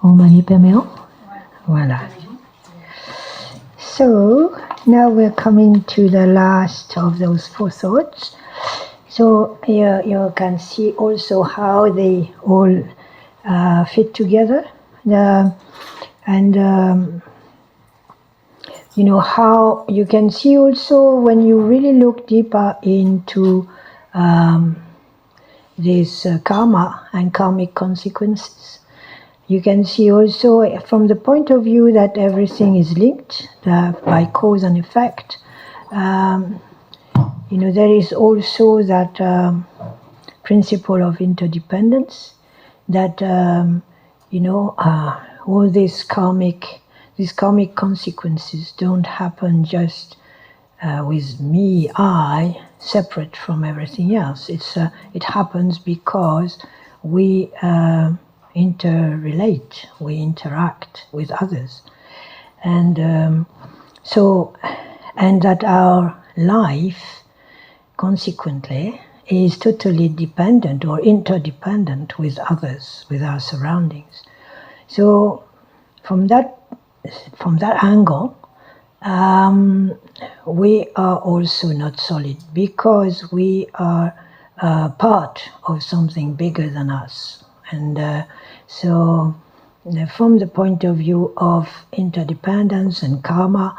On m'a permis. Voilà. So now we're coming to the last of those four thoughts. So you can see also how they all fit together, you know how you can see also when you really look deeper into this karma and karmic consequences. You can see also from the point of view that everything is linked by cause and effect. You know, there is also that principle of interdependence, that you know, all these karmic consequences don't happen just with me, I, separate from everything else. It happens because we interrelate, we interact with others, and and that our life, consequently, is totally dependent or interdependent with others, with our surroundings. So, from that angle, we are also not solid because we are part of something bigger than us. And so from the point of view of interdependence and karma,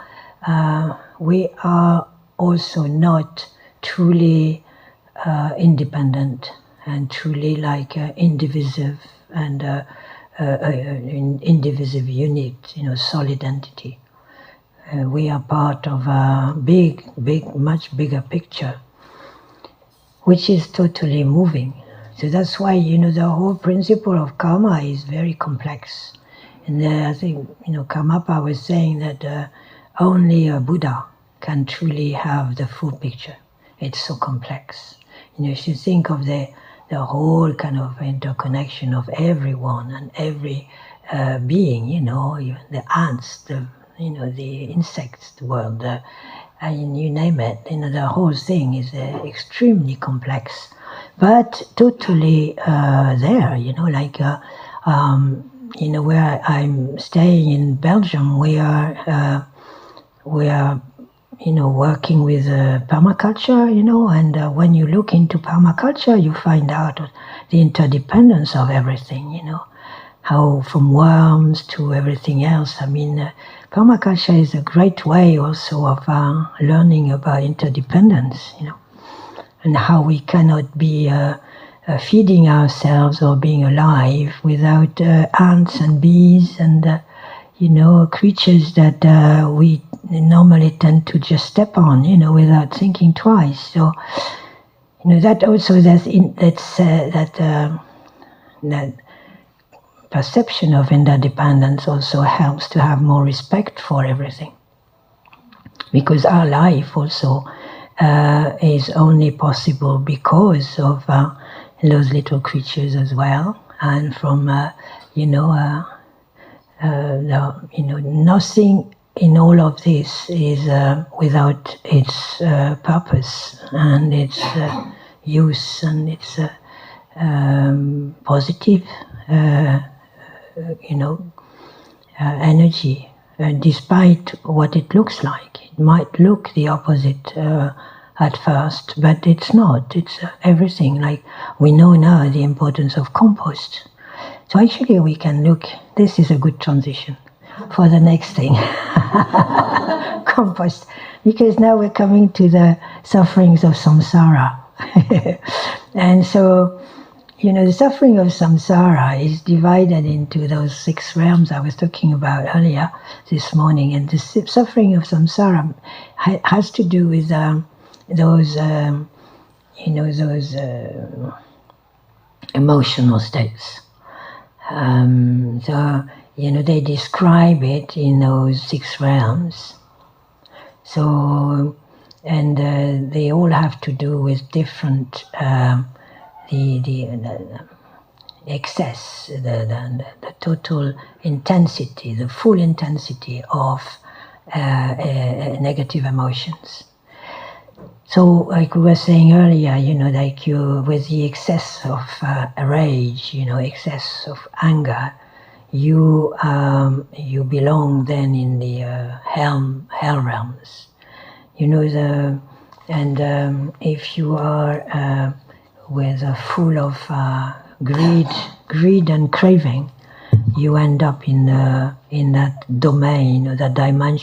we are also not truly independent and truly like indivisive and indivisive unit, you know, solid entity. We are part of a big, much bigger picture, which is totally moving. So that's why, you know, the whole principle of karma is very complex. And I think, you know, Karmapa was saying that only a Buddha can truly have the full picture. It's so complex. You know, if you think of the whole kind of interconnection of everyone and every being, you know, even the ants, the insects world, and you name it, you know, the whole thing is extremely complex, but totally there, you know, like, you know, where I'm staying in Belgium, we are, you know, working with permaculture, you know, and when you look into permaculture, you find out the interdependence of everything, you know, how from worms to everything else. I mean, permaculture is a great way also of learning about interdependence, you know, and how we cannot be feeding ourselves or being alive without ants and bees and, you know, creatures that we normally tend to just step on, you know, without thinking twice. So, you know, that also that perception of interdependence also helps to have more respect for everything, because our life also is only possible because of those little creatures as well, and from you know, nothing in all of this is without its purpose and its use and its positive, you know, energy. Despite what it looks like, it might look the opposite at first, but it's not. It's everything. Like we know now the importance of compost. So actually, we can look. This is a good transition for the next thing, compost, because now we're coming to the sufferings of samsara. And so, you know, the suffering of samsara is divided into those 6 realms I was talking about earlier this morning, and the suffering of samsara has to do with those, you know, those emotional states. So, you know, they describe it in those 6 realms. So, and they all have to do with different, the excess, the total intensity, the full intensity of negative emotions. So, like we were saying earlier, you know, like you with the excess of rage, you know, excess of anger, you belong then in the hell realms. If you are full of greed and craving, you end up in that domain or that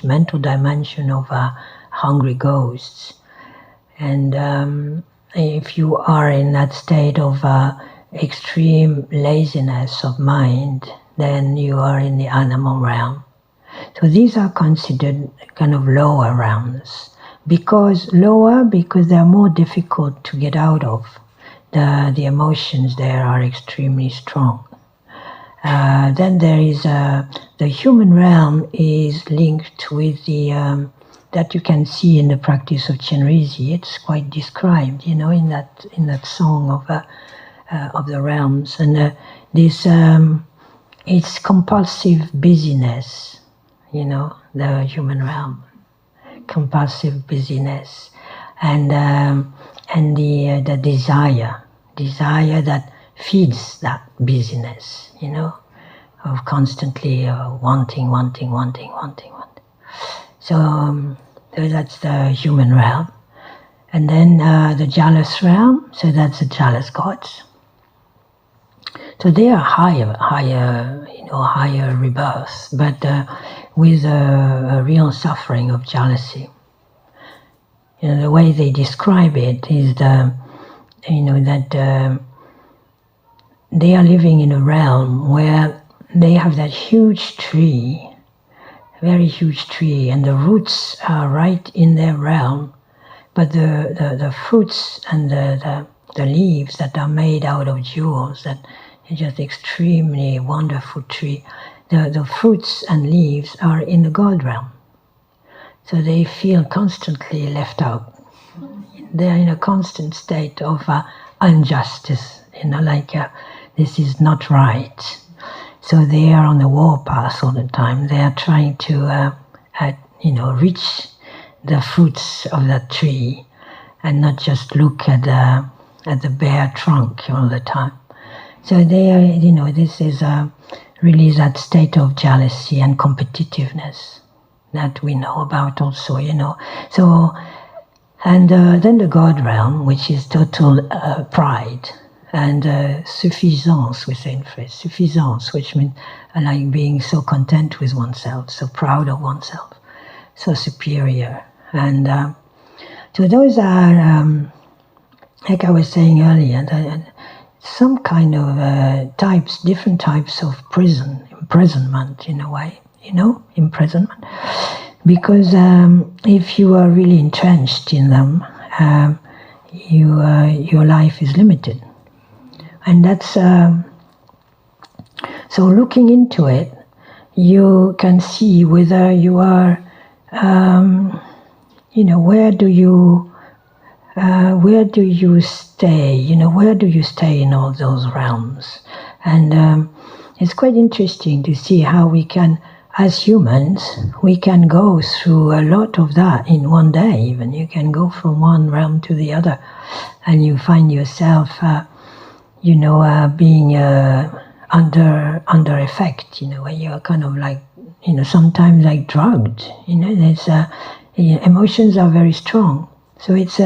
mental dimension of hungry ghosts. And if you are in that state of extreme laziness of mind, then you are in the animal realm. So these are considered kind of lower realms. Because they're more difficult to get out of. The emotions there are extremely strong. Then there is the human realm is linked with the that you can see in the practice of Chenrezig. It's quite described, in that song of the realms. And this it's compulsive busyness, the human realm, compulsive busyness, and the desire that feeds that busyness, of constantly wanting. So that's the human realm. And then the jealous realm, so that's the jealous gods. So they are higher rebirth, but with a real suffering of jealousy. The way they describe it is that they are living in a realm where they have that huge tree, very huge tree, and the roots are right in their realm, but the fruits and the leaves that are made out of jewels, that is just extremely wonderful tree, the fruits and leaves are in the God realm. So they feel constantly left out. They're in a constant state of injustice, this is not right. So they are on the warpath all the time. They are trying to, reach the fruits of that tree, and not just look at the bare trunk all the time. So they are, this is really that state of jealousy and competitiveness that we know about also, So, and then the God realm, which is total pride and suffisance, we say in French, suffisance, which means like being so content with oneself, so proud of oneself, so superior. And so those are, like I was saying earlier, some kind of different types of imprisonment in a way, imprisonment. Because if you are really entrenched in them, your life is limited. And that's, so looking into it, you can see whether you are, where do you stay, where do you stay in all those realms? And it's quite interesting to see how we can, as humans, we can go through a lot of that in one day even. You can go from one realm to the other, and you find yourself, being under effect, where you're kind of like, sometimes like drugged. There's emotions are very strong. So it's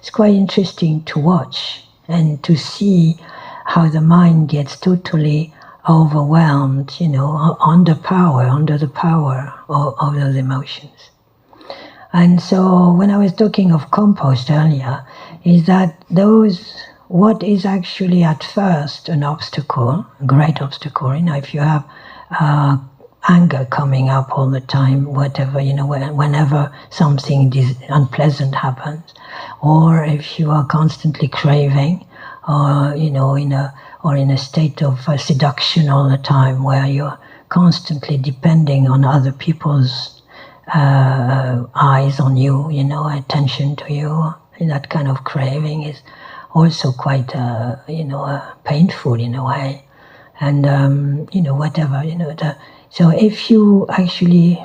quite interesting to watch and to see how the mind gets totally overwhelmed, under the power of those emotions. And so when I was talking of compost earlier, is that what is actually at first an obstacle, a great obstacle, if you have anger coming up all the time, whatever, whenever something unpleasant happens, or if you are constantly craving, or in a state of seduction all the time, where you're constantly depending on other people's eyes on you, attention to you, and that kind of craving is also quite, painful in a way, and whatever, so if you actually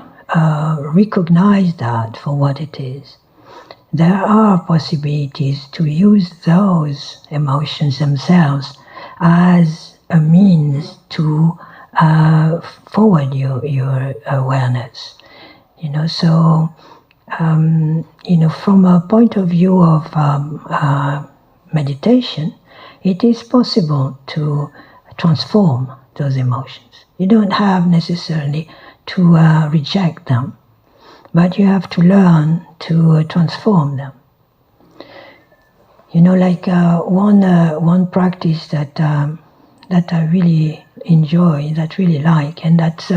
recognize that for what it is, there are possibilities to use those emotions themselves as a means to forward your awareness. So from a point of view of meditation, it is possible to transform those emotions. You don't have necessarily to reject them, but you have to learn to transform them. Like one practice that I really enjoy, that really like, and that's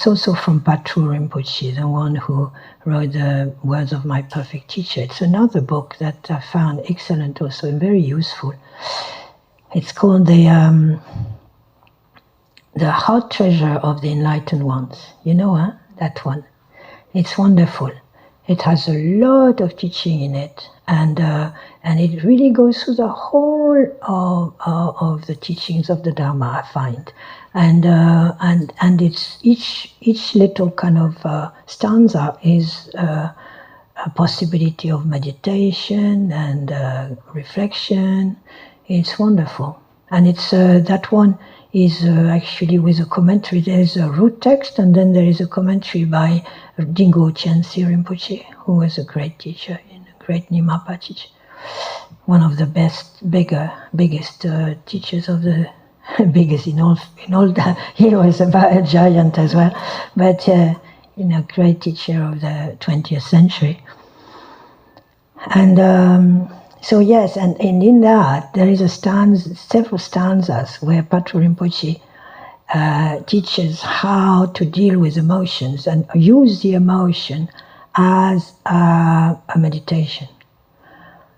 also from Patrul Rinpoche, the one who wrote the Words of My Perfect Teacher. It's another book that I found excellent also and very useful. It's called the Heart Treasure of the Enlightened Ones. That one. It's wonderful. It has a lot of teaching in it, and it really goes through the whole of the teachings of the Dharma, I find, and it's each little kind of stanza is a possibility of meditation and reflection. It's wonderful, and it's that one is actually with a commentary. There is a root text, and then there is a commentary by Dingo Chensi Rinpoche, who was a great teacher, a great Nimapa teacher, one of the biggest teachers of the biggest in all that. He was about a giant as well, but great teacher of the 20th century. And so yes, and in that there is several stanzas where Patrul Rinpoche teaches how to deal with emotions and use the emotion as a meditation.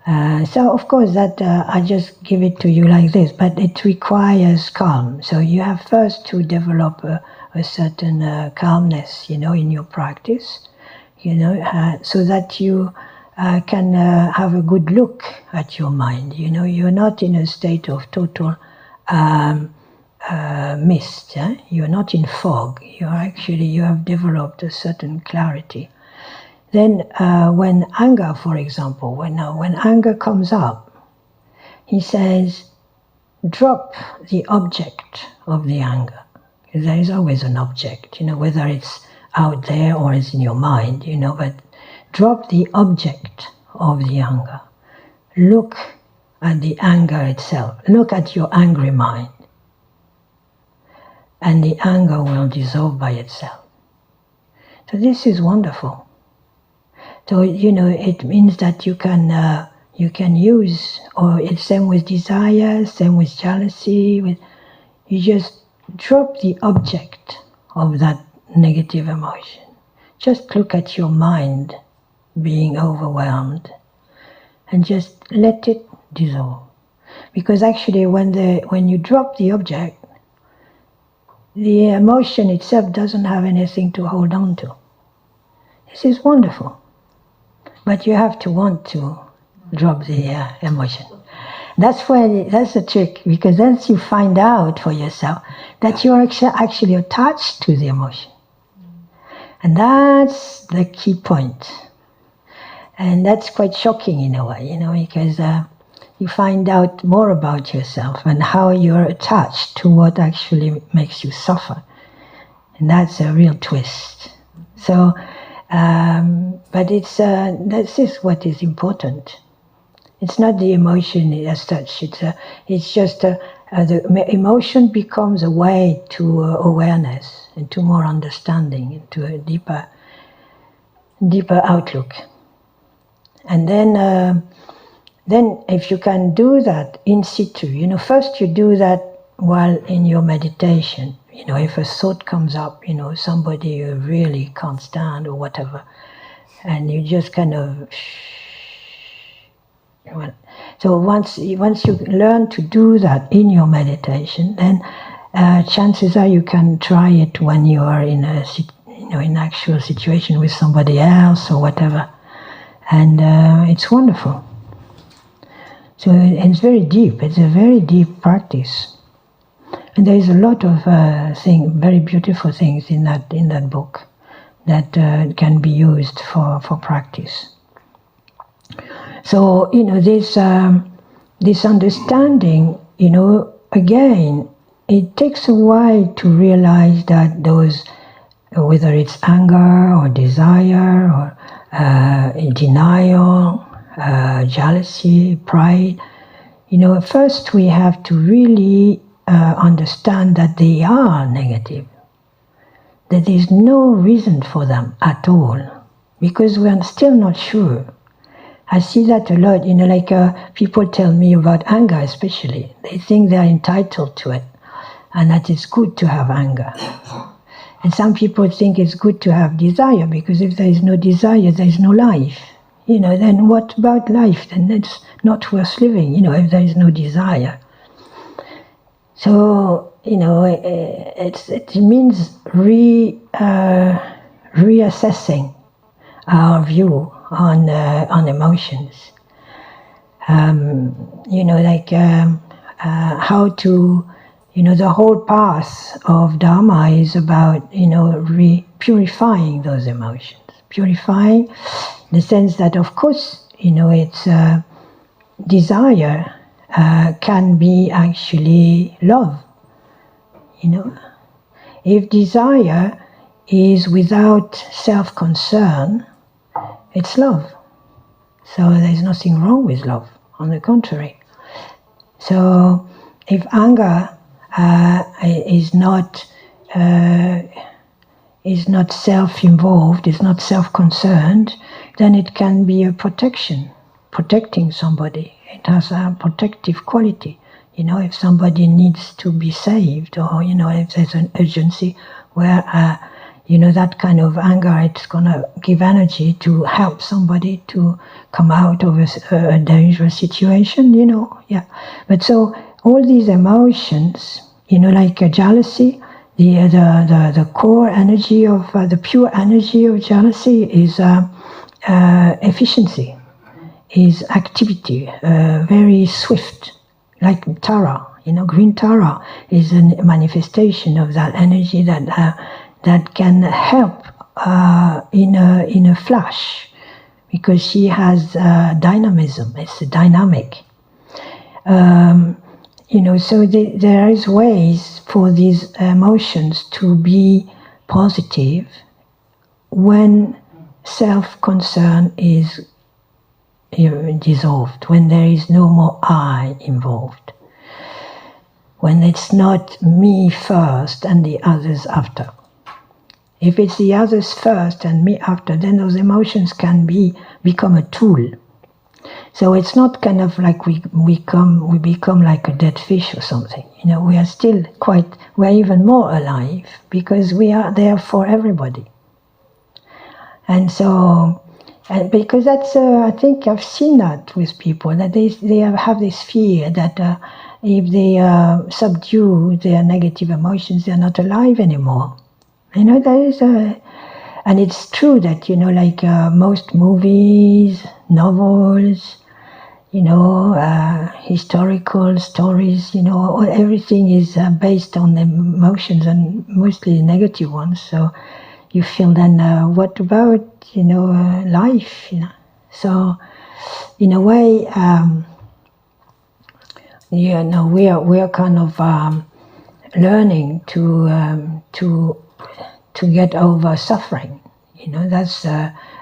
So of course that I just give it to you like this, but it requires calm. So you have first to develop a certain calmness, in your practice, so that you can have a good look at your mind. You're not in a state of total mist. You're not in fog. You have developed a certain clarity. Then when anger, for example, when anger comes up, he says, drop the object of the anger. There is always an object, whether it's out there or it's in your mind, but drop the object of the anger. Look at the anger itself. Look at your angry mind. And the anger will dissolve by itself. So this is wonderful. So, it means that you can use, or it's same with desire, same with jealousy, you just drop the object of that negative emotion. Just look at your mind being overwhelmed and just let it dissolve. Because actually when you drop the object, the emotion itself doesn't have anything to hold on to. This is wonderful. But you have to want to drop the emotion. That's the trick, because then you find out for yourself that you are actually attached to the emotion. And that's the key point. And that's quite shocking in a way, because you find out more about yourself and how you're attached to what actually makes you suffer. And that's a real twist. So, but this is what is important. It's not the emotion as such. It's just the emotion becomes a way to awareness and to more understanding and to a deeper outlook. And then if you can do that in situ, first you do that while in your meditation. If a thought comes up, somebody you really can't stand or whatever, and you just kind of so once you learn to do that in your meditation, then chances are you can try it when you are in in actual situation with somebody else or whatever. And it's wonderful. So it's very deep. It's a very deep practice, and there is a lot of very beautiful things in that book that can be used for practice. So this understanding, again, it takes a while to realize that those, whether it's anger or desire or denial, jealousy, pride, first we have to really understand that they are negative, that there's no reason for them at all, because we are still not sure. I see that a lot, people tell me about anger especially. They think they're entitled to it, and that it's good to have anger. And some people think it's good to have desire, because if there is no desire, there is no life. Then what about life? Then it's not worth living, if there is no desire. So, it means reassessing our view on emotions. How to, the whole path of Dharma is about, purifying those emotions. Purifying in the sense that, of course, it's desire can be actually love. If desire is without self-concern, it's love. So there's nothing wrong with love, on the contrary. So if anger is not self-involved, is not self-concerned, then it can be a protection, protecting somebody. It has a protective quality. If somebody needs to be saved, or, if there's an urgency where, that kind of anger, it's going to give energy to help somebody to come out of a dangerous situation, yeah. But so all these emotions, like jealousy, the core energy of, the pure energy of jealousy is efficiency, is activity, very swift, like Tara. Green Tara is a manifestation of that energy that can help in a flash, because she has dynamism. It's dynamic. So there is ways for these emotions to be positive when self-concern is dissolved, when there is no more I involved, when it's not me first and the others after. If it's the others first and me after, then those emotions can become a tool. So it's not kind of like we become like a dead fish or something. We are still we're even more alive, because we are there for everybody. And so, because that's, I think I've seen that with people, that they have this fear that if they subdue their negative emotions, they're not alive anymore. There is and it's true that, most movies, novels, historical stories, everything is based on emotions, and mostly negative ones. So you feel then, what about, life, So in a way, we are kind of learning to get over suffering, that's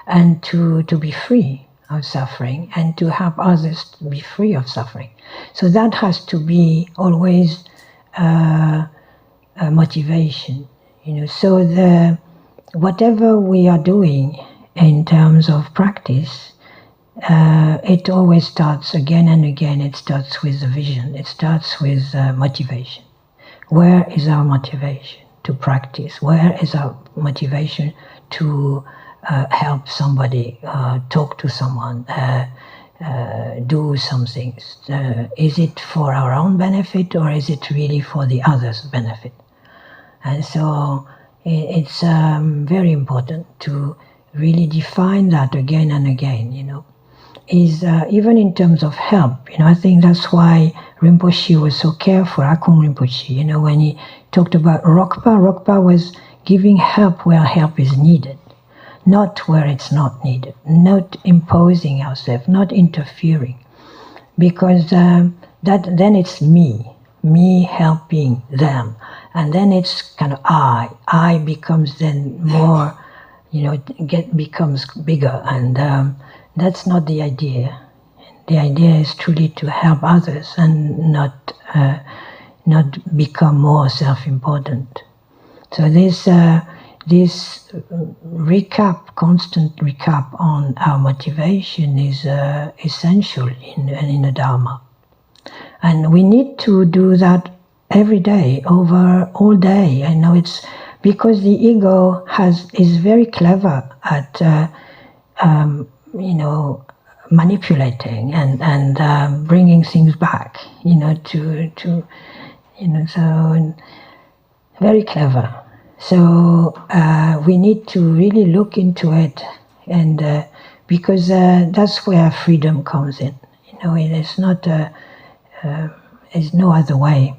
and to be free of suffering, and to help others to be free of suffering. So that has to be always a motivation, So whatever we are doing in terms of practice, it always starts again and again. It starts with the vision. It starts with motivation. Where is our motivation to practice? Where is our motivation to help somebody, talk to someone, do something? Is it for our own benefit, or is it really for the other's benefit? And so it's very important to really define that again and again, is even in terms of help. I think that's why Rinpoche was so careful, Akung Rinpoche, when he talked about Rokpa was giving help where help is needed, not where it's not needed, not imposing ourselves, not interfering, because then it's me me helping them, and then it's kind of I becomes then more, it becomes bigger, and that's not the idea. The idea is truly to help others and not become more self-important. So this constant recap on our motivation is essential in the Dharma. And we need to do that every day, over all day. I know it's because the ego is very clever at manipulating and bringing things back, so very clever. So we need to really look into it, and because that's where freedom comes in. It's not. There's no other way.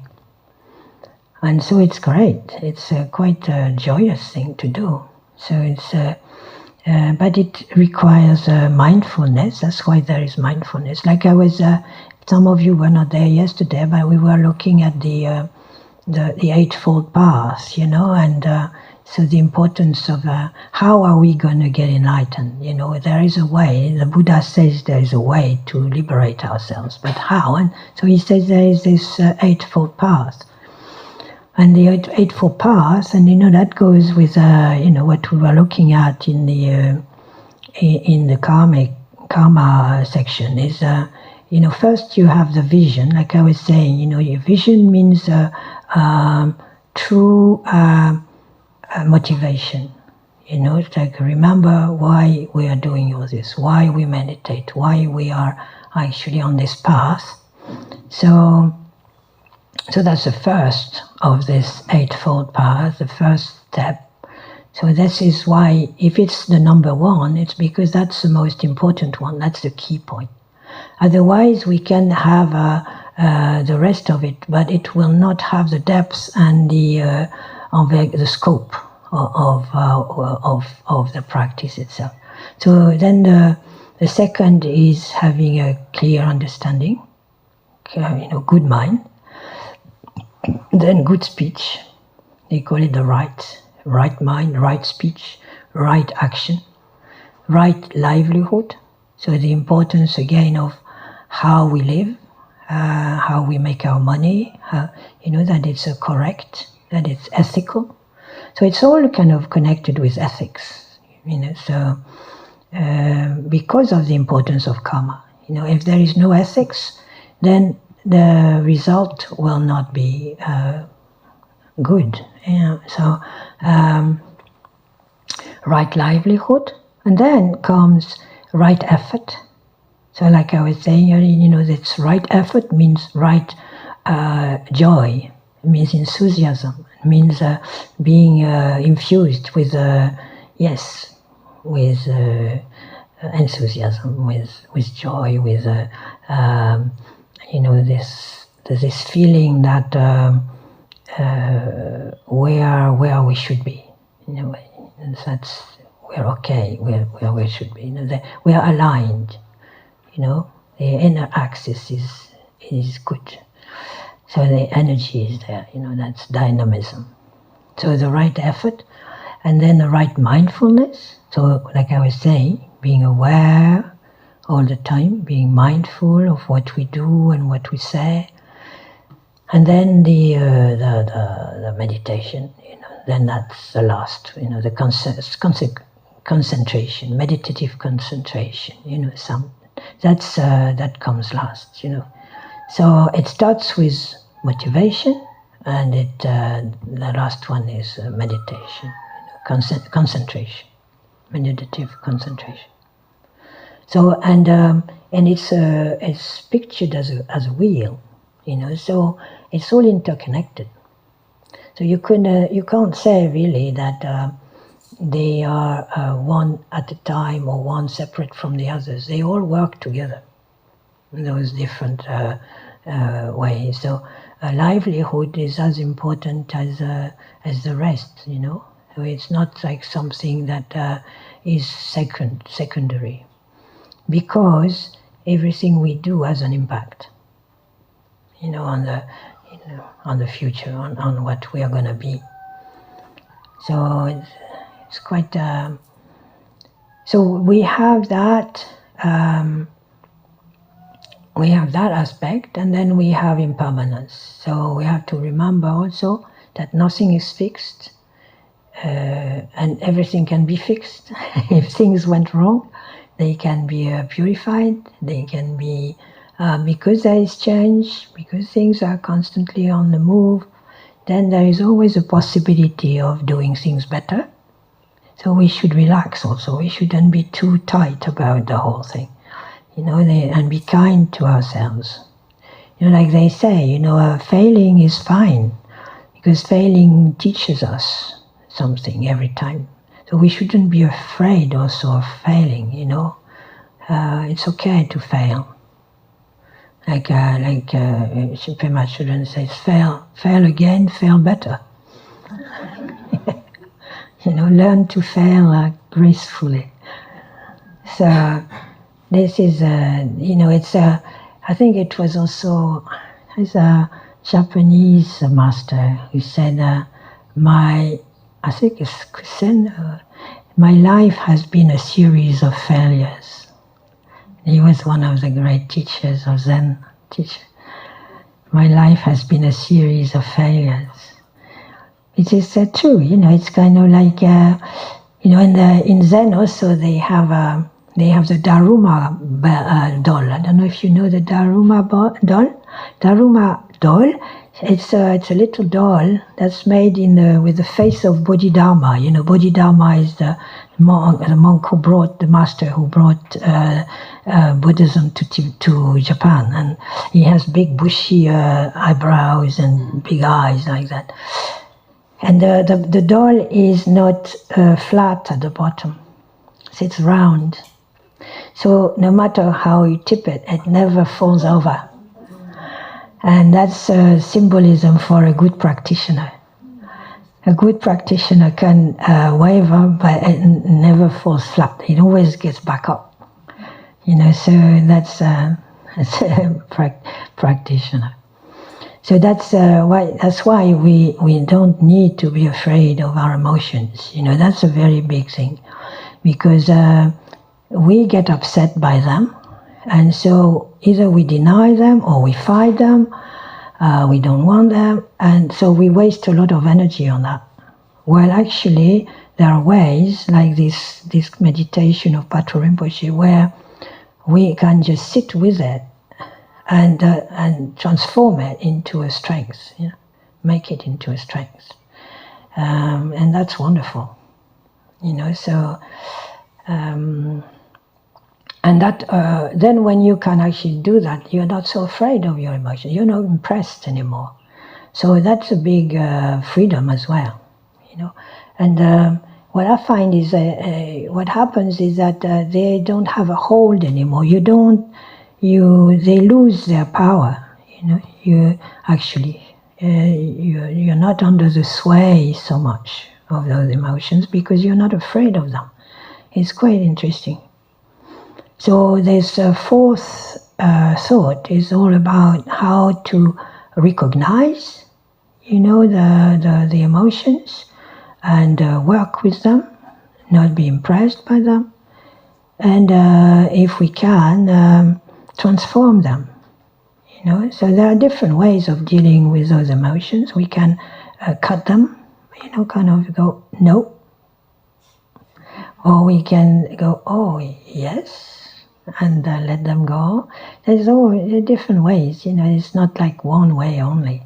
And so it's great. It's quite a joyous thing to do. So it's, but it requires mindfulness. That's why there is mindfulness. Like some of you were not there yesterday, but we were looking at the Eightfold Path, and so the importance of how are we going to get enlightened? There is a way. The Buddha says there is a way to liberate ourselves, but how? And so he says there is this Eightfold Path. And the Eightfold Path, and that goes with what we were looking at in the karma section is first you have the vision, like I was saying. Your vision means true motivation. It's like remember why we are doing all this, why we meditate, why we are actually on this path. So that's the first of this Eightfold Path, the first step. So this is why, if it's the number one, it's because that's the most important one. That's the key point. Otherwise, we can have the rest of it, but it will not have the depth and the scope of the practice itself. So then the second is having a clear understanding, good mind. Then good speech, they call it the right mind, right speech, right action, right livelihood. So the importance again of how we live, how we make our money, that it's correct, that it's ethical. So it's all kind of connected with ethics, so because of the importance of karma. If there is no ethics, then the result will not be good. So right livelihood, and then comes right effort. So like I was saying, this right effort means right joy. It means enthusiasm. It means being infused with enthusiasm, with joy, with this feeling that where we should be, and that's we're okay, where we should be. We are aligned. The inner axis is good. So the energy is there. That's dynamism. So the right effort, and then the right mindfulness. So like I was saying, being aware all the time, being mindful of what we do and what we say, and then the meditation. Then that's the last. The concentration, meditative concentration. That comes last. So it starts with motivation, and the last one is meditation, concentration, meditative concentration. So and it's pictured as a wheel, So it's all interconnected. So you can't say really that they are one at a time or one separate from the others. They all work together in those different ways. So livelihood is as important as the rest. So it's not like something that is secondary. Because everything we do has an impact, on on the future, on what we are going to be. So it's quite. So we have that. We have that aspect, and then we have impermanence. So we have to remember also that nothing is fixed, and everything can be fixed. If things went wrong, they can be purified. They can be because there is change, because things are constantly on the move. Then there is always a possibility of doing things better. So we should relax also. We shouldn't be too tight about the whole thing, and be kind to ourselves. Like they say, failing is fine, because failing teaches us something every time. So we shouldn't be afraid also of failing, It's okay to fail. Pema Chodron says, fail again, fail better. Learn to fail gracefully. So this is, it's I think it was also, there's a Japanese master who said, I think it's Kusen, my life has been a series of failures. He was one of the great teachers of Zen teachers. My life has been a series of failures. It is true, it's kind of like, in Zen also they have the Daruma doll. I don't know if you know the Daruma doll. Daruma doll, it's a little doll that's made with the face of Bodhidharma. Bodhidharma is the monk who brought, the master who brought Buddhism to Japan, and he has big bushy eyebrows and big eyes like that. And the doll is not flat at the bottom, so it's round. So no matter how you tip it, it never falls over. And that's symbolism for a good practitioner. A good practitioner can waver, but it never falls flat. It always gets back up. So that's a practitioner. So that's why we don't need to be afraid of our emotions. That's a very big thing, because we get upset by them, and so either we deny them or we fight them. We don't want them, and so we waste a lot of energy on that. Well, actually, there are ways like this meditation of Patrul Rinpoche where we can just sit with it and transform it into a strength, make it into a strength, and that's wonderful, So, and that then when you can actually do that, you're not so afraid of your emotions. You're not impressed anymore. So that's a big freedom as well, And what I find is what happens is that they don't have a hold anymore. They lose their power. You actually you're not under the sway so much of those emotions because you're not afraid of them. It's quite interesting. So this fourth thought is all about how to recognize, the emotions, and work with them, not be impressed by them, and if we can, transform them. So there are different ways of dealing with those emotions. We can cut them, kind of go no, or we can go oh yes, and let them go. There's all different ways. It's not like one way only.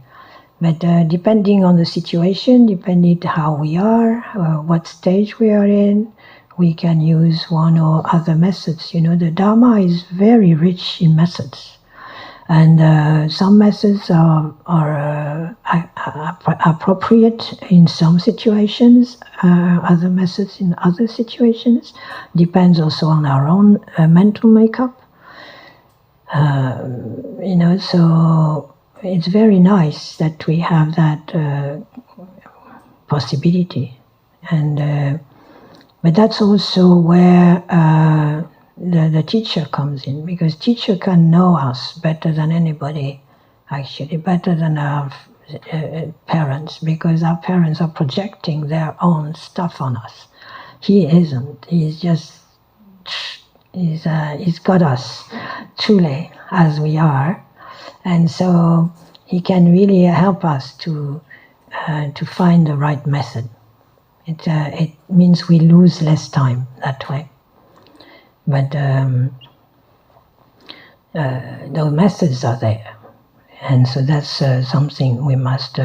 But depending on the situation, depending how we are, what stage we are in, we can use one or other methods. The Dharma is very rich in methods. And some methods are appropriate in some situations, other methods in other situations. Depends also on our own mental makeup. So it's very nice that we have that possibility. And but that's also where the teacher comes in, because teacher can know us better than anybody actually, better than our parents, because our parents are projecting their own stuff on us. He isn't. He's got us truly as we are, and so he can really help us to find the right method. It means we lose less time that way, but the methods are there, and so that's something we must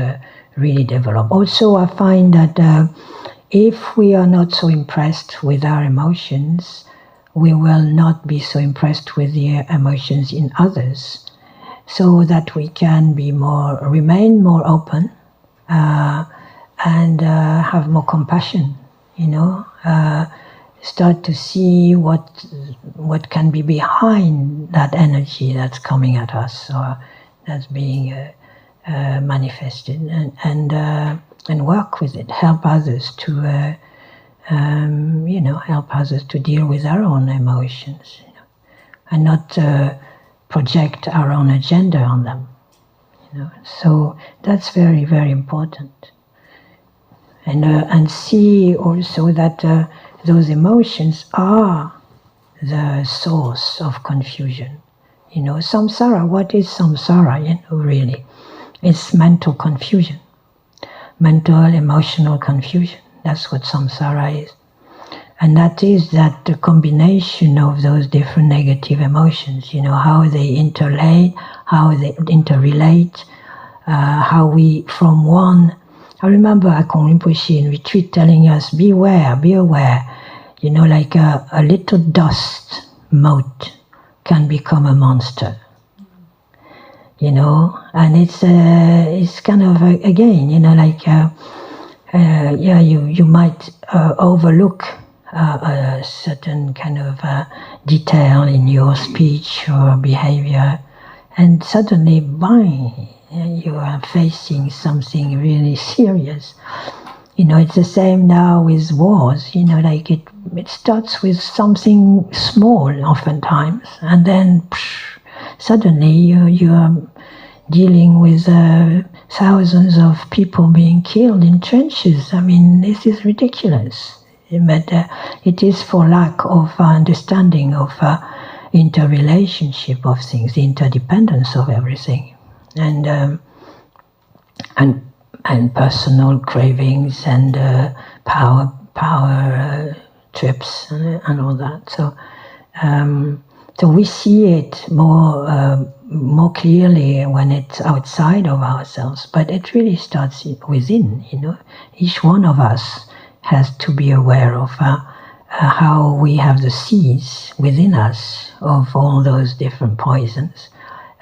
really develop. Also, I find that if we are not so impressed with our emotions, we will not be so impressed with the emotions in others, so that we can remain more open and have more compassion, start to see what can be behind that energy that's coming at us or that's being manifested, and work with it, help others to help others to deal with our own emotions, and not project our own agenda on them. So that's very, very important. And see also that those emotions are the source of confusion. Samsara, what is samsara, really? It's mental confusion. Mental, emotional confusion. That's what samsara is. And that is that the combination of those different negative emotions, how they interrelate, how we, from one... I remember Akong Rinpoche in retreat telling us, be aware, like a little dust mote can become a monster. And it's kind of, again, you might overlook a certain kind of detail in your speech or behavior, and suddenly, bang, you are facing something really serious. It's the same now with wars. It starts with something small oftentimes, and then suddenly you are dealing with thousands of people being killed in trenches. I mean, this is ridiculous. But it is for lack of understanding of interrelationship of things, the interdependence of everything. And personal cravings and power trips and all that. So we see it more clearly when it's outside of ourselves, but it really starts within. Each one of us has to be aware of how we have the seeds within us of all those different poisons,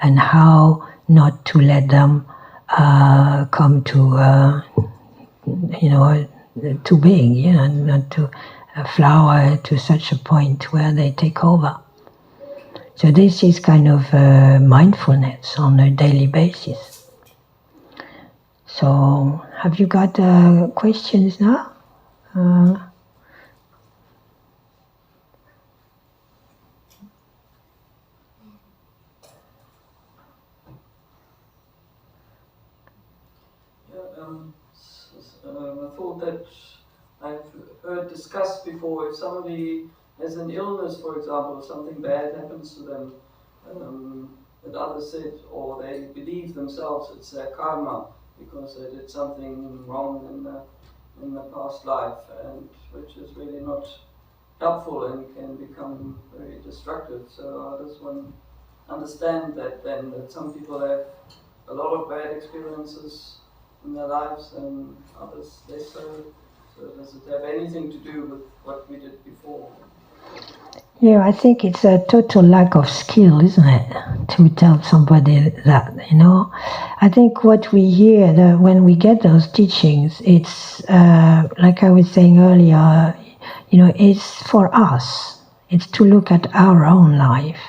and how not to let them come to too big, not to flower to such a point where they take over. So this is kind of mindfulness on a daily basis. So have you got questions now? I thought that I've heard discussed before, if somebody has an illness, for example, something bad happens to them, that others said, or they believe themselves it's their karma because they did something wrong in the past life, and which is really not helpful and can become very destructive. So I just want to understand that then, that some people have a lot of bad experiences in their lives and others less so. So does it have anything to do with what we did before? Yeah, I think it's a total lack of skill, isn't it, to tell somebody that, I think what we hear, when we get those teachings, it's, like I was saying earlier, it's for us. It's to look at our own life,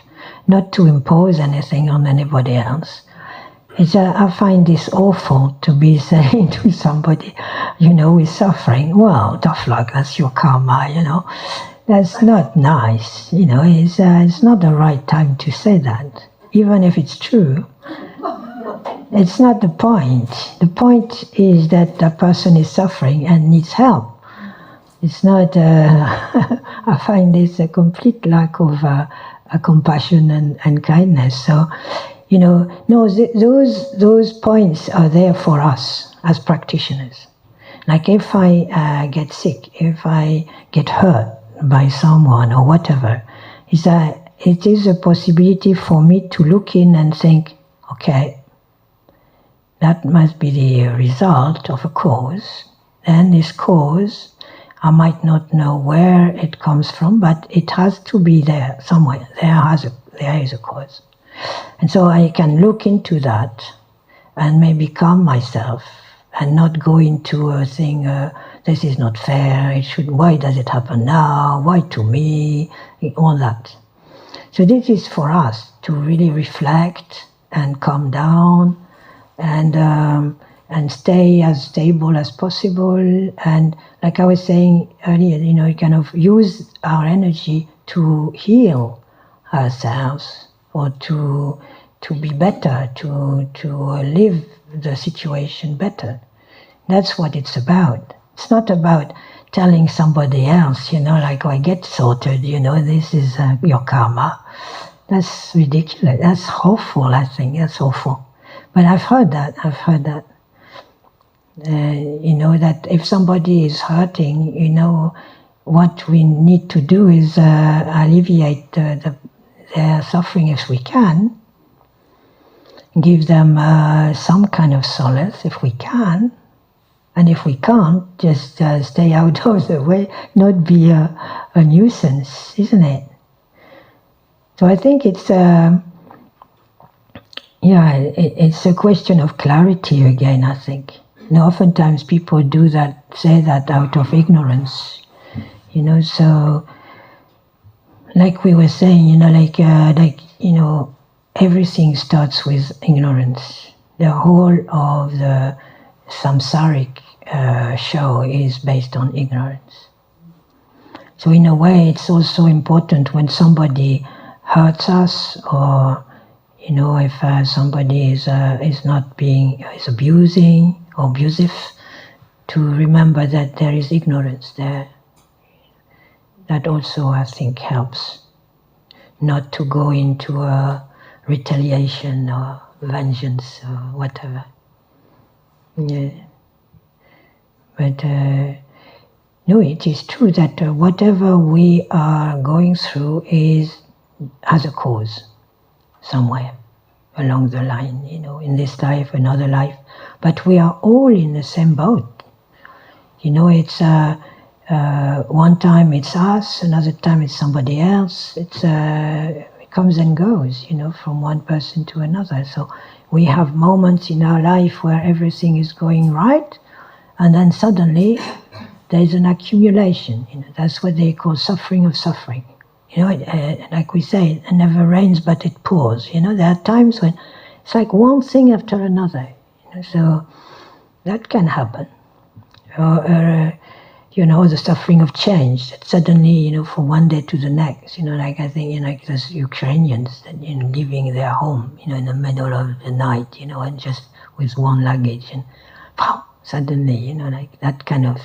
not to impose anything on anybody else. I find this awful to be saying to somebody, with suffering, well, tough luck, that's your karma, That's not nice, it's not the right time to say that, even if it's true. It's not the point. The point is that the person is suffering and needs help. It's not, I find this a complete lack of a compassion and kindness. So, no, those points are there for us as practitioners. Like if I get sick, if I get hurt by someone or whatever, it is a possibility for me to look in and think, okay, that must be the result of a cause. And this cause, I might not know where it comes from, but it has to be there somewhere. There is a cause. And so I can look into that and maybe calm myself and not go into a thing, this is not fair, why does it happen now, why to me, all that. So this is for us to really reflect and calm down and stay as stable as possible. And like I was saying earlier, kind of use our energy to heal ourselves or to be better, to live the situation better. That's what it's about. It's not about telling somebody else, like, oh, I get sorted, this is your karma. That's ridiculous. That's awful, I think. That's awful. But I've heard that. That if somebody is hurting, what we need to do is alleviate their suffering if we can, give them some kind of solace if we can, and if we can't, just stay out of the way, not be a nuisance, isn't it? So I think it's it's a question of clarity again, I think. Oftentimes people say that out of ignorance, so like we were saying, everything starts with ignorance. The whole of the samsaric show is based on ignorance. So in a way, it's also important when somebody hurts us, or if somebody is abusing or abusive, to remember that there is ignorance there. That also, I think, helps not to go into a retaliation or vengeance or whatever. Yeah. But no, it is true that whatever we are going through has a cause somewhere along the line, in this life, another life. But we are all in the same boat. It's one time it's us, another time it's somebody else. It comes and goes, from one person to another. So we have moments in our life where everything is going right, and then suddenly there's an accumulation. That's what they call suffering of suffering. Like we say, it never rains but it pours. There are times when it's like one thing after another. So that can happen. Or the suffering of change, that suddenly, from one day to the next, like I think, like those Ukrainians that, leaving their home, in the middle of the night, and just with one luggage, and suddenly, like that kind of,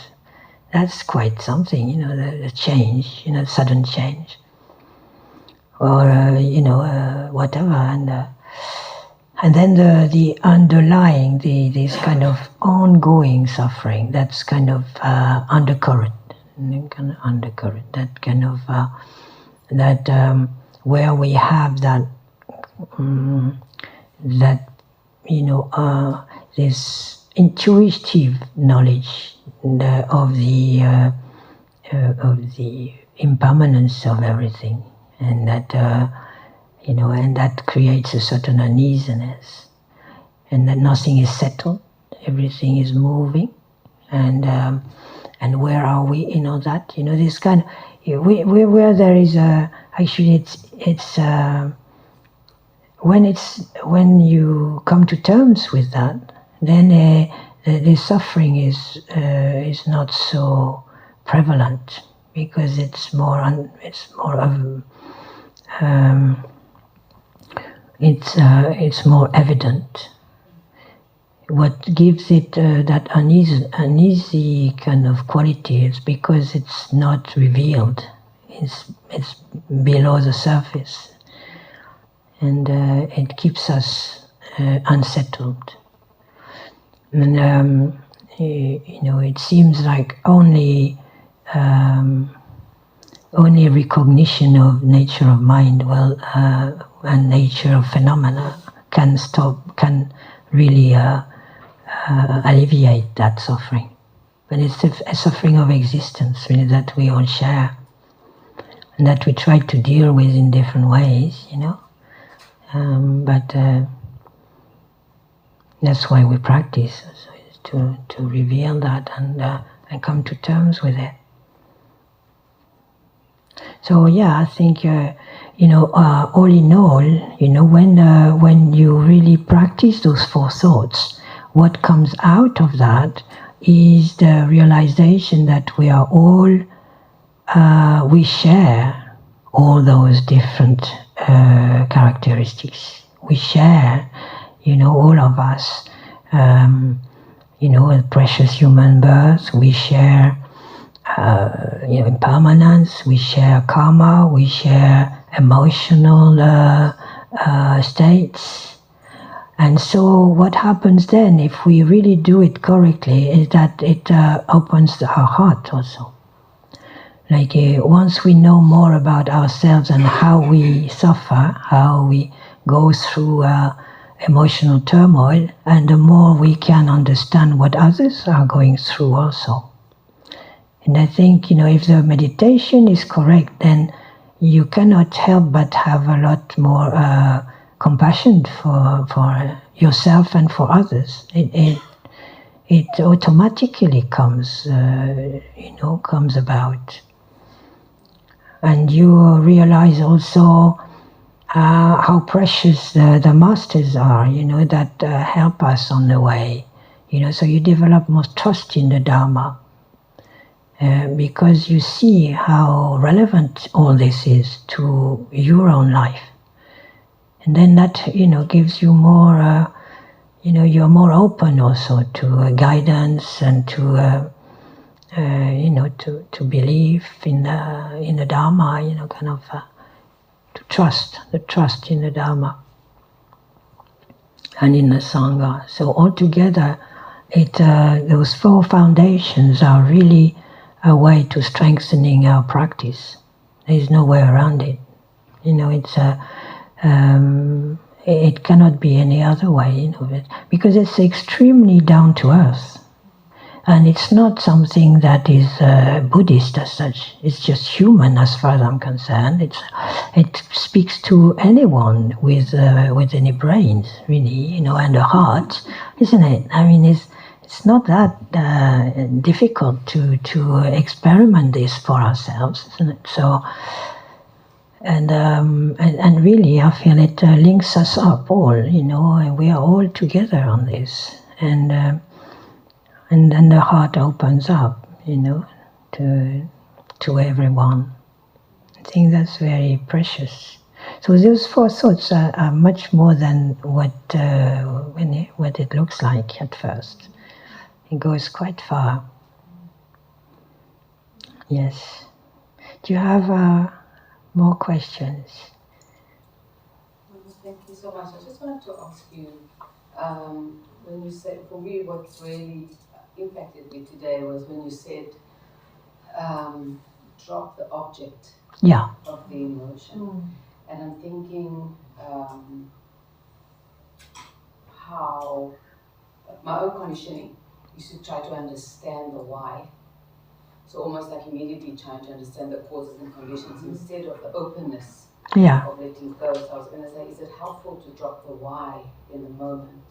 that's quite something, the change, sudden change. Or, whatever, and then the underlying, this kind of ongoing suffering, that's kind of undercurrent, that kind of, where we have that, this intuitive knowledge of the impermanence of everything, and that and that creates a certain uneasiness, and that nothing is settled, everything is moving, and where are we in all that? This kind of, where there is actually it's when you come to terms with that, then the suffering is not so prevalent, because it's more of it's more evident. what gives it that uneasy kind of quality is because it's not revealed. It's below the surface, and it keeps us unsettled. And it seems like only recognition of nature of mind, and nature of phenomena can really alleviate that suffering. But it's a suffering of existence, really, that we all share, and that we try to deal with in different ways, but that's why we practice, to reveal that and come to terms with it. So yeah, I think all in all, when you really practice those four thoughts, what comes out of that is the realization that we are all we share all those different characteristics. We share, all of us, a precious human birth. We share impermanence, we share karma, we share emotional states. And so what happens then, if we really do it correctly, is that it opens our heart also. Like once we know more about ourselves and how we suffer, how we go through emotional turmoil, and the more we can understand what others are going through also. And I think, if the meditation is correct, then you cannot help but have a lot more compassion for yourself and for others. It automatically comes about. And you realize also how precious the masters are, that help us on the way. So you develop more trust in the Dharma. Because you see how relevant all this is to your own life, and then that gives you more. You're more open also to guidance and to to believe in the Dharma. To trust in the Dharma and in the Sangha. So altogether, those four foundations are really a way to strengthening our practice. There is no way around it. It cannot be any other way, because it's extremely down to earth, and it's not something that is Buddhist as such. It's just human, as far as I'm concerned. It speaks to anyone with any brains, really, and a heart, isn't it? I mean, it's not that difficult to experiment this for ourselves, isn't it? So, and really, I feel it links us up all, and we are all together on this, and then the heart opens up, to everyone. I think that's very precious. So those four thoughts are much more than what it looks like at first. It goes quite far. Yes. Do you have more questions? Thank you so much. I just wanted to ask you, when you said, for me, what really impacted me today was when you said, drop the object of the emotion. And I'm thinking how my own conditioning used to try to understand the why. So almost like immediately trying to understand the causes and conditions instead of the openness of letting go. So I was going to say, is it helpful to drop the why in the moment?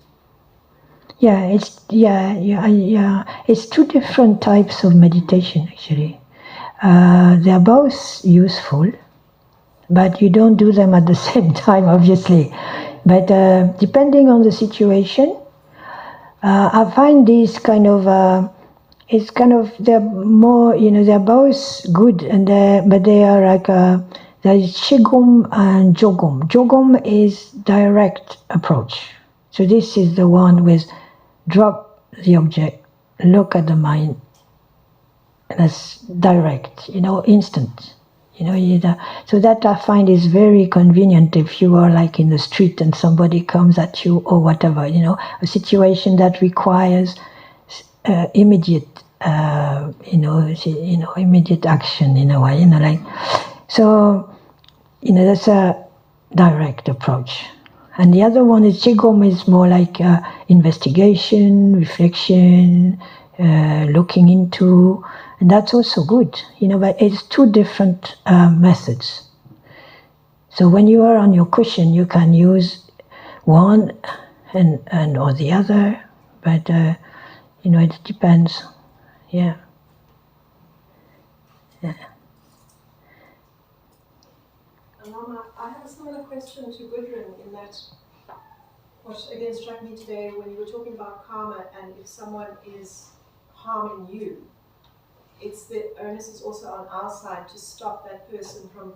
It's two different types of meditation, actually. They're both useful, but you don't do them at the same time, obviously. But depending on the situation, I find these kind of they're more, they're both good, and but they are like there is Qigong and Jogong. Jogong is direct approach. So this is the one with drop the object, look at the mind, and that's direct, instant. So that I find is very convenient if you are like in the street and somebody comes at you or whatever, a situation that requires immediate, immediate action in a way, like, so, that's a direct approach. And the other one is Qigong is more like investigation, reflection, looking into, and that's also good, but it's two different methods. So when you are on your cushion, you can use one and or the other, but it depends. Yeah. Mama, I have a similar question to Gudrun in that what again struck me today when you were talking about karma and if someone is harming you, it's the onus is also on our side to stop that person from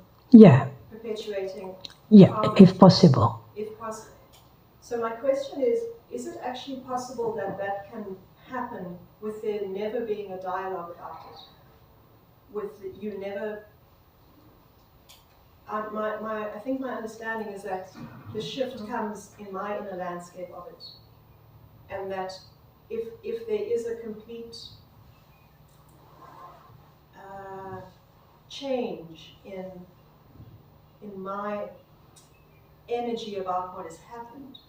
perpetuating karma. If possible. If possible. So my question is it actually possible that that can happen with there never being a dialogue about it? With you never... I think my understanding is that the shift comes in my inner landscape of it. And that if there is a complete change in my energy about what has happened,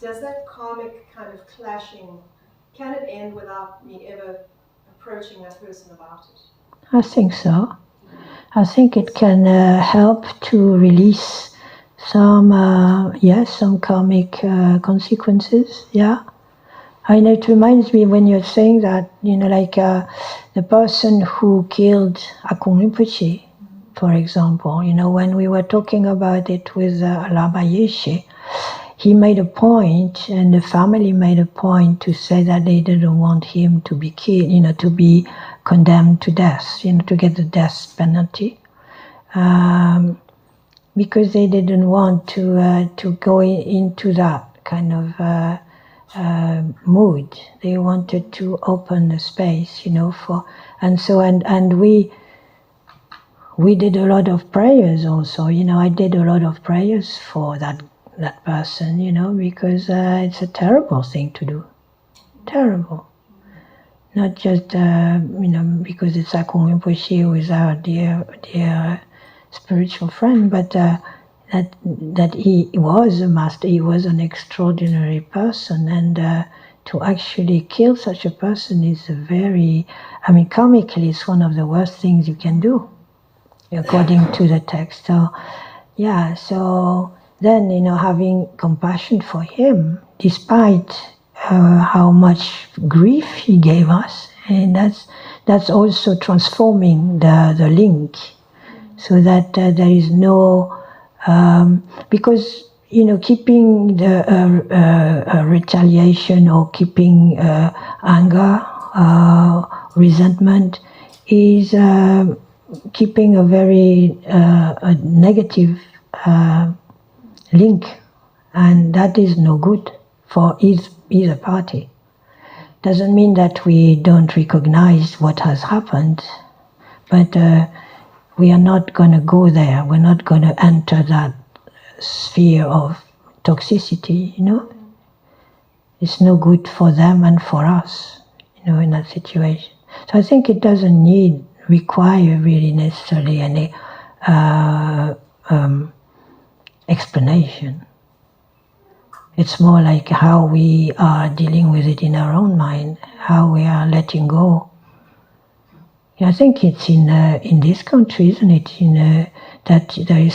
does that karmic kind of clashing, can it end without me ever approaching that person about it? I think so. I think it can help to release some karmic consequences. Yeah, it reminds me when you're saying that, like the person who killed Akung Rinpoche, for example. When we were talking about it with Alaba Yeshe, he made a point, and the family made a point to say that they didn't want him to be killed, to be condemned to death, to get the death penalty, because they didn't want to go into that kind of mood. They wanted to open the space, and we did a lot of prayers also. I did a lot of prayers for that person, because it's a terrible thing to do. Terrible. Not just, because it's Akung Rinpoche who is our dear spiritual friend, but that he was a master, he was an extraordinary person, and to actually kill such a person is karmically, it's one of the worst things you can do, according to the text. So, so then, having compassion for him, despite how much grief he gave us, and that's also transforming the link, so that there is no, because keeping the retaliation or keeping anger, resentment is keeping a very a negative link, and that is no good for either party. Doesn't mean that we don't recognize what has happened, but we are not going to go there. We're not going to enter that sphere of toxicity, It's no good for them and for us, in that situation. So I think it doesn't require really necessarily any explanation. It's more like how we are dealing with it in our own mind, how we are letting go. I think it's in this country, isn't it? That there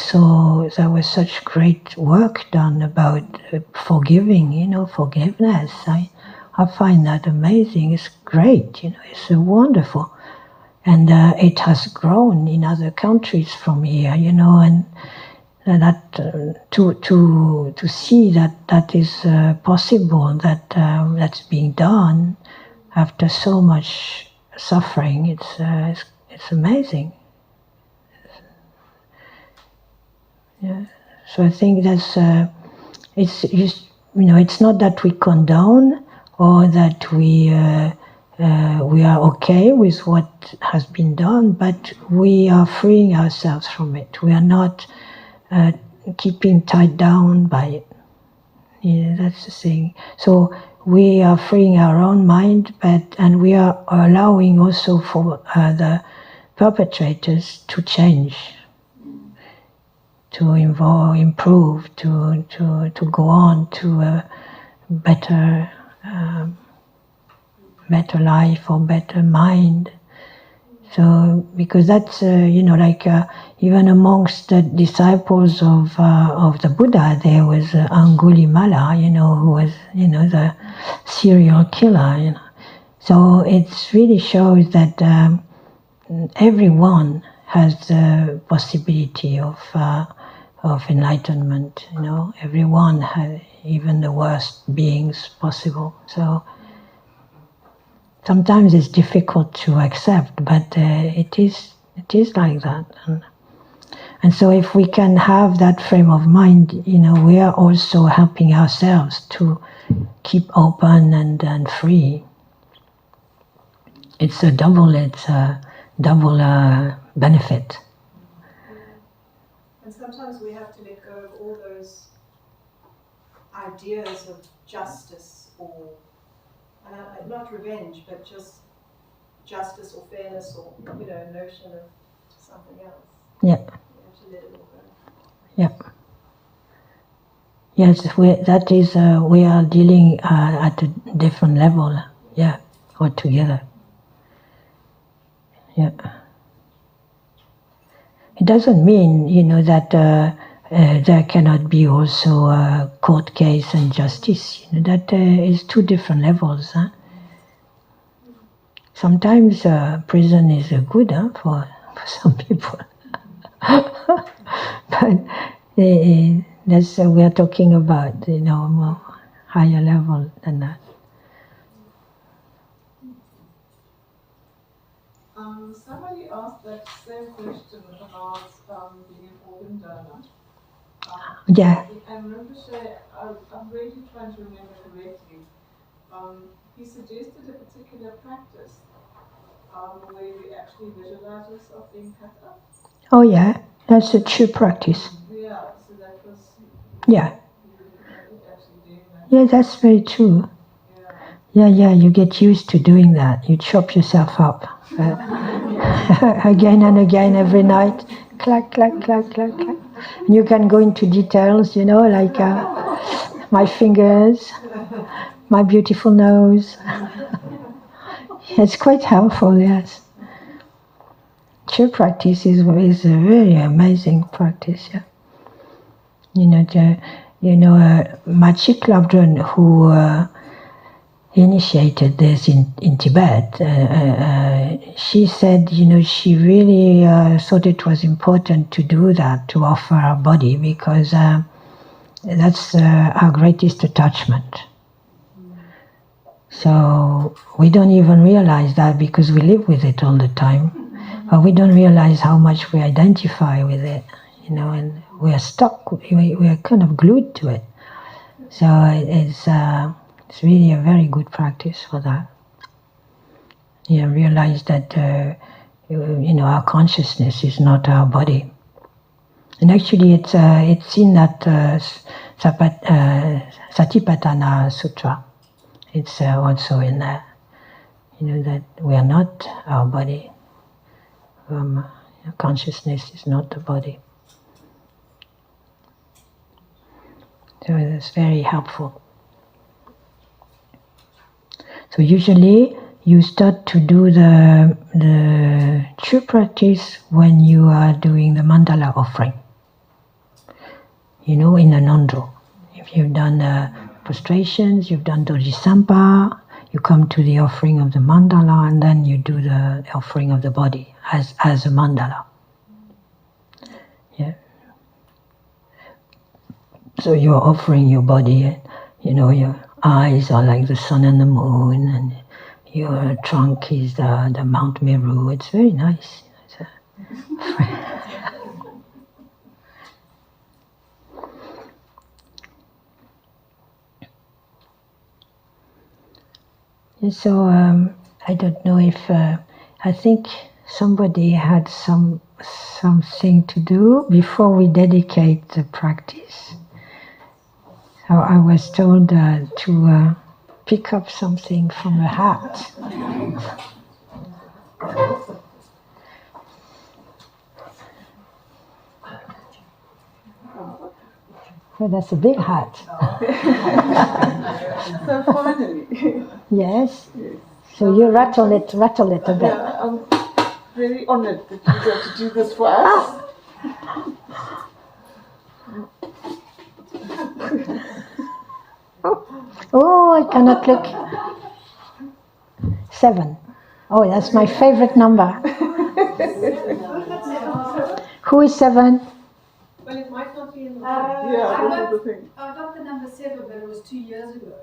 was such great work done about forgiving, forgiveness. I find that amazing. It's great, it's wonderful, and it has grown in other countries from here, and that to see that is possible, that's being done after so much suffering. It's amazing. Yeah. So I think that's it's just it's not that we condone or that we are okay with what has been done, but we are freeing ourselves from it. We are not keeping tied down by it. That's the thing. So we are freeing our own mind, and we are allowing also for the perpetrators to change, to improve, to go on to a better life or better mind. So because that's even amongst the disciples of the Buddha, there was Angulimala, who was the serial killer. So it really shows that everyone has the possibility of enlightenment. Everyone has, even the worst beings possible. So sometimes it's difficult to accept, but it is like that. And so if we can have that frame of mind, we are also helping ourselves to keep open and free. It's a double benefit. And sometimes we have to let go of all those ideas of justice or not revenge, but just justice or fairness or notion of something else. Yeah. We have to let it all go. Yeah. Yes, that is we are dealing at a different level. Yeah, altogether. Yeah. It doesn't mean that there cannot be also a court case and justice. That is two different levels. Huh? Sometimes prison is good for some people. But that's we are talking about more higher level than that. Somebody asked that same question about being an organ donor. Yeah. And Rinpoche, I'm really trying to remember correctly. He suggested a particular practice where we actually visualize ourselves being cut up. Oh yeah, that's a true practice. Yeah, so that was. Yeah. Actually doing that. Yeah, that's very true. Yeah, you get used to doing that. You chop yourself up again and again every night. Clack, clack, clack, clack, clack. And you can go into details, like my fingers, my beautiful nose. It's quite helpful, yes. True practice is a very amazing practice, yeah. Machi Clavdron, who initiated this in Tibet, she said, she really thought it was important to do that, to offer our body, because that's our greatest attachment. So we don't even realize that because we live with it all the time, but we don't realize how much we identify with it, and we are stuck, we are kind of glued to it. So it's really a very good practice for that. You realize that our consciousness is not our body, and actually it's in that Satipatthana Sutra. It's also in there, that we are not our body. Consciousness is not the body. So it's very helpful. So usually you start to do the true practice when you are doing the mandala offering. In a nondro. If you've done prostrations, you've done Dojisampa, you come to the offering of the mandala, and then you do the offering of the body as a mandala. Yeah. So you're offering your body, your eyes are like the sun and the moon, and your trunk is the Mount Meru. It's very nice. And so I don't know if I think somebody had something to do before we dedicate the practice. So I was told to pick up something from a hat. Oh, that's a big hat. So finally. Yes. So you rattle it a bit. Yeah, I'm very honoured that you're going to do this for us. Oh, I cannot look. 7. Oh, that's my favorite number. Who is 7? Well, it might not be in the Yeah, this is the thing. I got the number 7, but it was 2 years ago.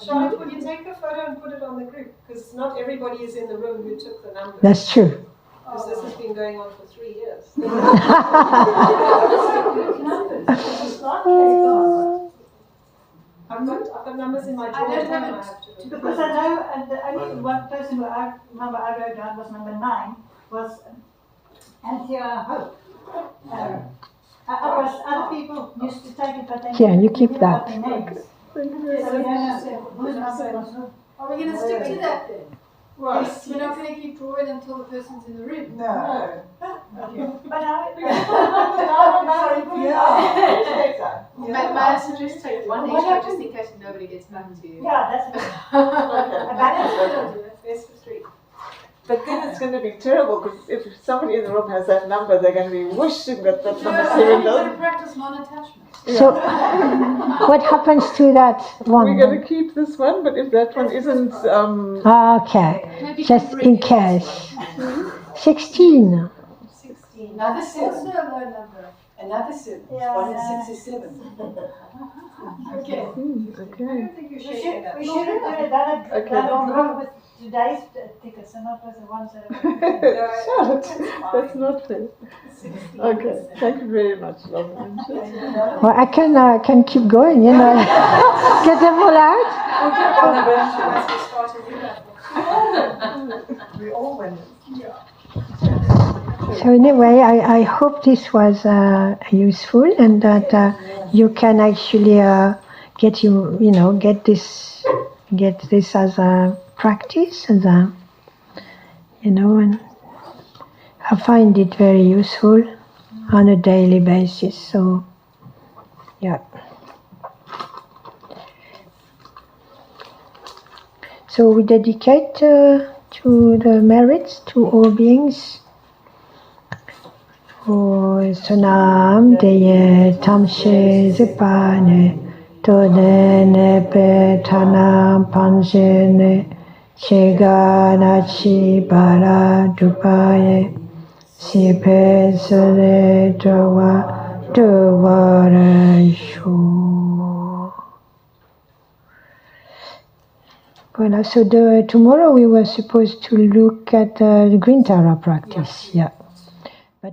Charlotte, will you take a photo and put it on the group? Because not everybody is in the room who took the number. That's true. Because this has been going on for 3 years. I've got numbers in my drawer. I don't have it. Because I know the only one person who I wrote down was number 9 was Anthea Hope. Other people used to take it, but they Here, you keep didn't that. have their names. So we don't know whose number was who. Are we going to stick to that then? Right. Yes, we're not going to keep drawing until the person's in the room. No. But I, May I suggest take one extra just in case nobody gets back to you? yeah, that's Best of 3. But then it's going to be terrible because if somebody in the room has that number, they're going to be wishing that that number 7 We're going to doesn't. practice non-attachment. So, what happens to that one? We're going to keep this one, but if that one isn't, Okay, Maybe just bring in it case. 16. 16. Another Also 7. a low number. Another 7. Yeah, 1 and yeah. 6 is 7. Okay. okay. think you we should should that. have done it Okay. done with today's tickets and not with the ones that are Charlotte, that's not fair. Okay, thank you very much, love. Well, I can keep going, you know. Get them all out. We all win. So anyway, I hope this was useful and that you can actually get this as a practice, as a, and I find it very useful on a daily basis. So, yeah. So we dedicate to the merits to all beings. O Sunam Deye Tamshe Zipane Todene Pe Tanam Panjene Chegana Chi Bara Dupaye Sipe Sere Dawa Dawara Shu. Voilà, so tomorrow we were supposed to look at the Green Tara practice, yeah.